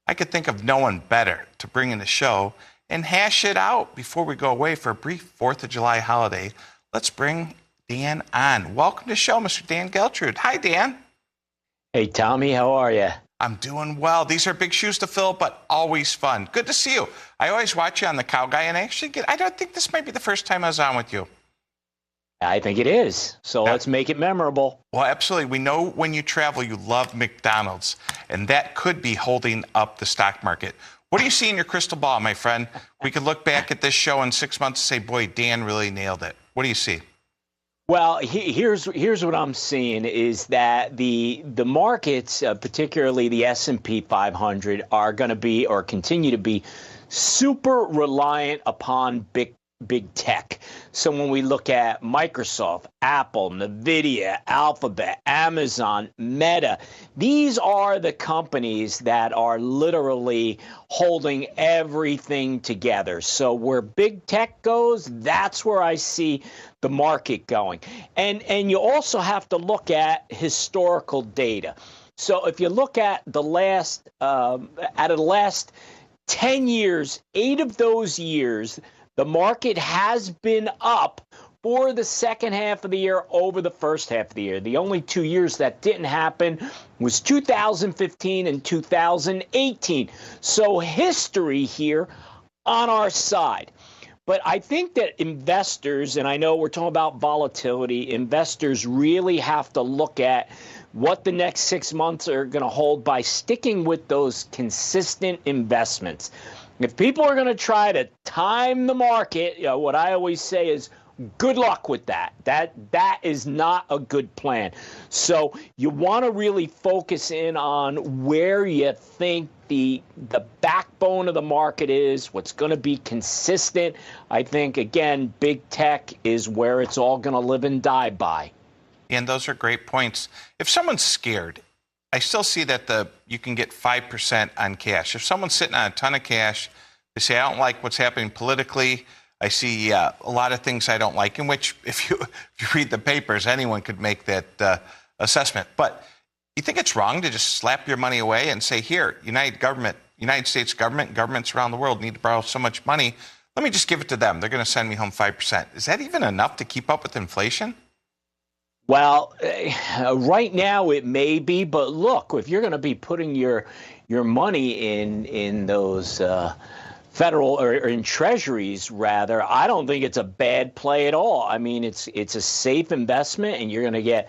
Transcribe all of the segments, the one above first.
I could think of no one better to bring in the show and hash it out before we go away for a brief 4th of July holiday. Let's bring Dan on. Welcome to the show, Mr. Dan Geltrude. Hi, Dan. Hey, Tommy, how are you? I'm doing well. These are big shoes to fill, but always fun. Good to see you. I always watch you on the Cow Guy, and I don't think this might be the first time I was on with you. I think it is. So let's make it memorable. Well, absolutely. We know when you travel, you love McDonald's, and that could be holding up the stock market. What do you see in your crystal ball, my friend? We could look back at this show in 6 months and say, boy, Dan really nailed it. What do you see? Well, here's what I'm seeing is that the markets, particularly the S&P 500, are going to be or continue to be super reliant upon big tech. So when we look at Microsoft, Apple, Nvidia, Alphabet, Amazon, Meta, these are the companies that are literally holding everything together. So where big tech goes, that's where I see the market going. And you also have to look at historical data. So if you look at the last 10 years, 8 of those years, the market has been up for the second half of the year over the first half of the year. The only 2 years that didn't happen was 2015 and 2018. So history here on our side. But I think that investors, and I know we're talking about volatility, investors really have to look at what the next 6 months are going to hold by sticking with those consistent investments. If people are going to try to time the market, what I always say is good luck with that. That is not a good plan. So you want to really focus in on where you think the backbone of the market is, what's going to be consistent. I think, again, big tech is where it's all going to live and die by. And those are great points. If someone's scared, I still see that you can get 5% on cash. If someone's sitting on a ton of cash, they say, I don't like what's happening politically. I see a lot of things I don't like, in which if you read the papers, anyone could make that assessment. But you think it's wrong to just slap your money away and say, here, United States government, governments around the world need to borrow so much money. Let me just give it to them. They're going to send me home 5%. Is that even enough to keep up with inflation? Well, right now it may be, but look, if you're going to be putting your money in those federal or in treasuries, rather, I don't think it's a bad play at all. I mean, it's a safe investment, and you're going to get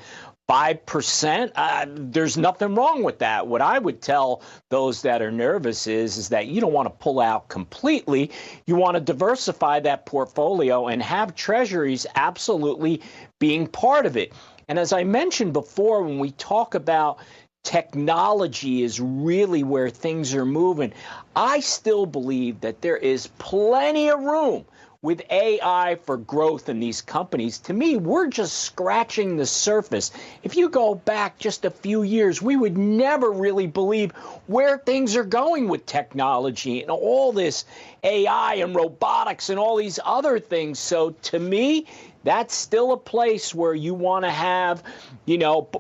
5%. There's nothing wrong with that. What I would tell those that are nervous is that you don't want to pull out completely. You want to diversify that portfolio and have treasuries absolutely being part of it. And as I mentioned before, when we talk about technology is really where things are moving, I still believe that there is plenty of room with AI for growth in these companies. To me, we're just scratching the surface. If you go back just a few years, we would never really believe where things are going with technology and all this AI and robotics and all these other things. So to me, that's still a place where you want to have,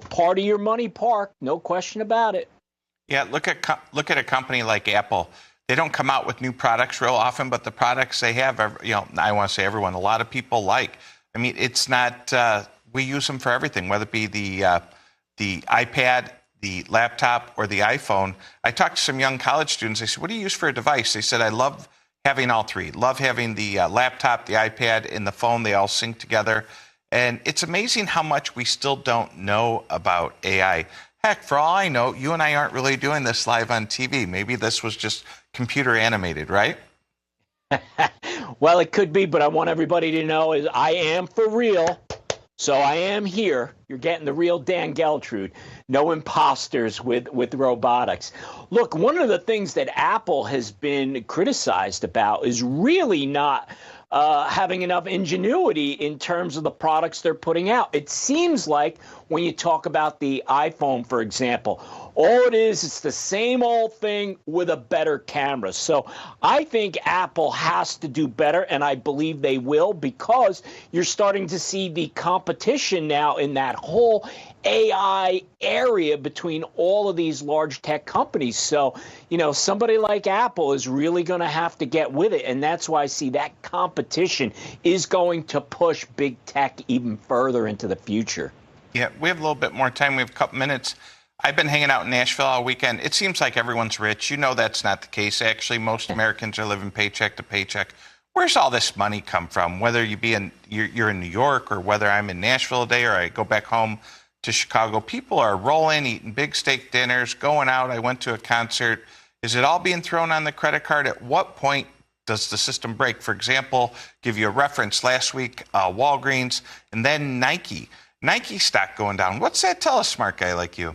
part of your money parked, no question about it. Yeah, look at a company like Apple. They don't come out with new products real often, but the products they have, I want to say everyone, a lot of people like. I mean, it's not, we use them for everything, whether it be the iPad, the laptop, or the iPhone. I talked to some young college students. I said, what do you use for a device? They said, I love having all three. Love having the laptop, the iPad, and the phone. They all sync together. And it's amazing how much we still don't know about AI. Heck, for all I know, you and I aren't really doing this live on TV. Maybe this was just computer animated, right? Well, it could be, but I want everybody to know is I am for real. So I am here. You're getting the real Dan Geltrude. No imposters with robotics. Look, one of the things that Apple has been criticized about is really not having enough ingenuity in terms of the products they're putting out. It seems like when you talk about the iPhone, for example, All it is, it's the same old thing with a better camera. So I think Apple has to do better, and I believe they will, because you're starting to see the competition now in that whole AI area between all of these large tech companies. So, somebody like Apple is really going to have to get with it. And that's why I see that competition is going to push big tech even further into the future. Yeah, we have a little bit more time. We have a couple minutes. I've been hanging out in Nashville all weekend. It seems like everyone's rich. That's not the case. Actually, most Americans are living paycheck to paycheck. Where's all this money come from? Whether you're in New York, or whether I'm in Nashville today, or I go back home to Chicago, people are rolling, eating big steak dinners, going out. I went to a concert. Is it all being thrown on the credit card? At what point does the system break? For example, give you a reference last week, Walgreens, and then Nike. Nike stock going down. What's that tell a smart guy like you?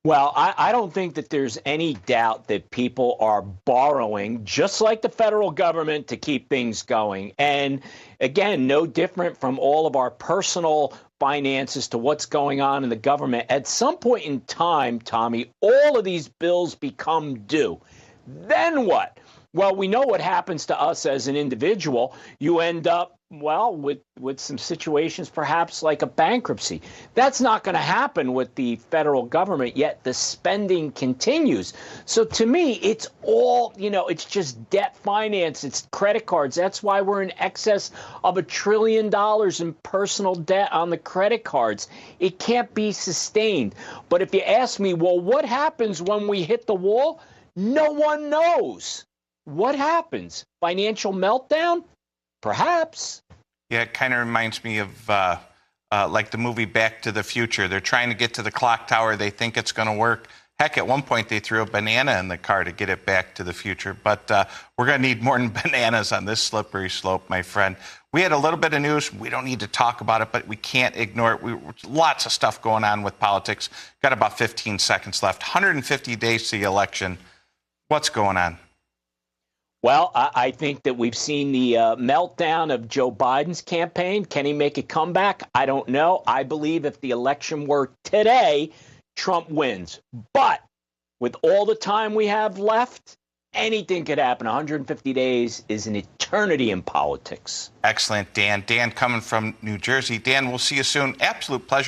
Well, I don't think that there's any doubt that people are borrowing, just like the federal government, to keep things going. And again, no different from all of our personal finances to what's going on in the government. At some point in time, Tommy, all of these bills become due. Then what? Well, we know what happens to us as an individual. You end up, with some situations perhaps like a bankruptcy. That's not going to happen with the federal government, yet the spending continues. So to me, it's all, it's just debt finance. It's credit cards. That's why we're in excess of $1 trillion in personal debt on the credit cards. It can't be sustained. But if you ask me, well, what happens when we hit the wall? No one knows. What happens? Financial meltdown? Perhaps. Yeah, it kind of reminds me of like the movie Back to the Future. They're trying to get to the clock tower. They think it's going to work. Heck, at one point they threw a banana in the car to get it back to the future. But we're going to need more than bananas on this slippery slope, my friend. We had a little bit of news. We don't need to talk about it, but we can't ignore it. Lots of stuff going on with politics. Got about 15 seconds left. 150 days to the election. What's going on? Well, I think that we've seen the meltdown of Joe Biden's campaign. Can he make a comeback? I don't know. I believe if the election were today, Trump wins. But with all the time we have left, anything could happen. 150 days is an eternity in politics. Excellent, Dan. Dan coming from New Jersey. Dan, we'll see you soon. Absolute pleasure.